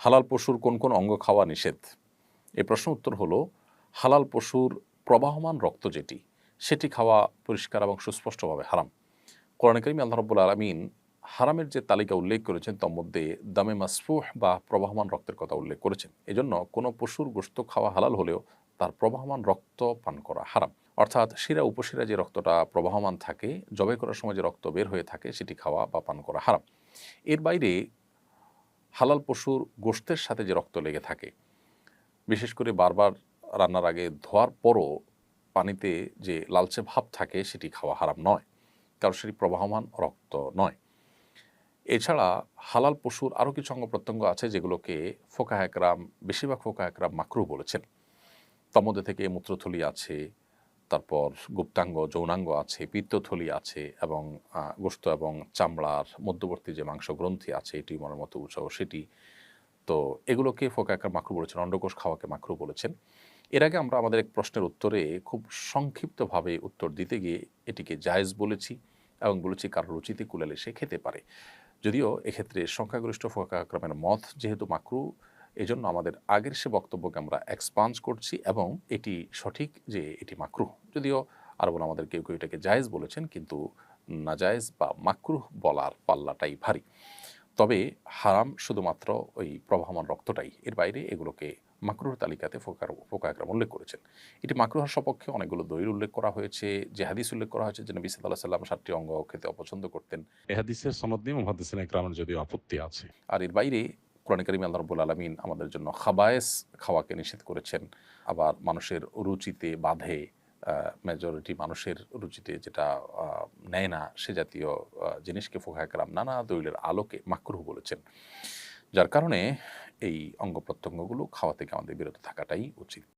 হালাল পশুর কোন কোন অঙ্গ খাওয়া নিষেধ? এই প্রশ্ন উত্তর হলো, হালাল পশুর প্রবাহমান রক্ত যেটি, সেটি খাওয়া পরিষ্কার এবং সুস্পষ্টভাবে হারাম। কোরআনে কারিমে আল্লাহ রাব্বুল আলামিন হারামের যে তালিকা উল্লেখ করেছেন তার মধ্যে দামে মাসফুহ বা প্রবাহমান রক্তের কথা উল্লেখ করেছেন। এজন্য কোনো পশুর গোশত খাওয়া হালাল হলেও তার প্রবাহমান রক্ত পান করা হারাম। অর্থাৎ শিরা উপশিরা যে রক্তটা প্রবাহমান থাকে, জবাই করার সময় যে রক্ত বের হয়ে থাকে সেটি খাওয়া বা পান করা হারাম। এর বাইরে হালাল পশুর গোশতের সাথে যে রক্ত লেগে থাকে, বিশেষ করে বারবার রান্নার আগে ধোয়ার পরও পানিতে যে লালচে ভাব থাকে সেটি খাওয়া হারাম নয়, কারণ সেটি প্রবাহমান রক্ত নয়। এছাড়া হালাল পশুর আরও কিছু অঙ্গ প্রত্যঙ্গ আছে যেগুলোকে ফোকাহ একরাম, বেশিরভাগ ফোকাহ একরাম মাকরুহ বলেছেন। তার মধ্যে থেকে মূত্রথলি আছে, তারপর গুপ্তাঙ্গ যৌনাঙ্গ আছে, পিত্তথলি আছে এবং গোশত এবং চামড়ার মধ্যবর্তী যে মাংস গ্রন্থি আছে টিউমারের মতো উঁচাও সেটি। তো এগুলোকে ফোকাহ একরাম মাকরুহ বলেছেন, অন্ডকোষ খাওয়াকে মাকরুহ বলেছেন। এর আগে আমরা আমাদের এক প্রশ্নের উত্তরে খুব সংক্ষিপ্তভাবে উত্তর দিতে গিয়ে এটিকে জায়েজ বলেছি এবং বলেছি কারো রুচিতে কুলালে সে খেতে পারে। যদিও এক্ষেত্রে সংখ্যাগরিষ্ঠ ফোকাহ একরামের মত যেহেতু মাকরু, এজন্য আমাদের আগের সে বক্তব্যকে আমরা এক্সপান্স করছি এবং এটি সঠিক যে এটি মাকরুহ। যদিও আরবুল আমাদের কেউ কেউ এটাকে জায়েজ বলেছেন, কিন্তু নাজায়েজ বা মাকরুহ বলার পাল্লাটাই ভারী। তবে হারাম শুধুমাত্র ওই প্রবাহমান রক্তটাই, এর বাইরে এগুলোকে মাকরুহ তালিকাতে ফোকাহ একরাম উল্লেখ করেছেন। এটি মাকরুহার সপক্ষে অনেকগুলো দলিল উল্লেখ করা হয়েছে, যে হাদিস উল্লেখ করা হয়েছে যে নবী সাল্লাল্লাহু আলাইহি ওয়াসাল্লাম ৭টি অঙ্গ খেতে অপছন্দ করতেন। এ হাদিসের সনদ নিয়ে মুহাদ্দিসিনে কেরামের যদিও আপত্তি আছে। আর এর বাইরে কোরআনে কারিমে আল্লাহ রাব্বুল আলামিন আমাদের জন্য খাবায়েস খাওয়াকে নিষেধ করেছেন। আবার মানুষের রুচিতে বাধে, মেজরিটি মানুষের রুচিতে যেটা নেয় না সে জাতীয় জিনিসকে ফোকাহ একরাম নানা দলিলের আলোকে মাকরুহ বলেছেন। যার কারণে এই অঙ্গ প্রত্যঙ্গগুলো খাওয়া থেকে আমাদের বিরত থাকাটাই উচিত।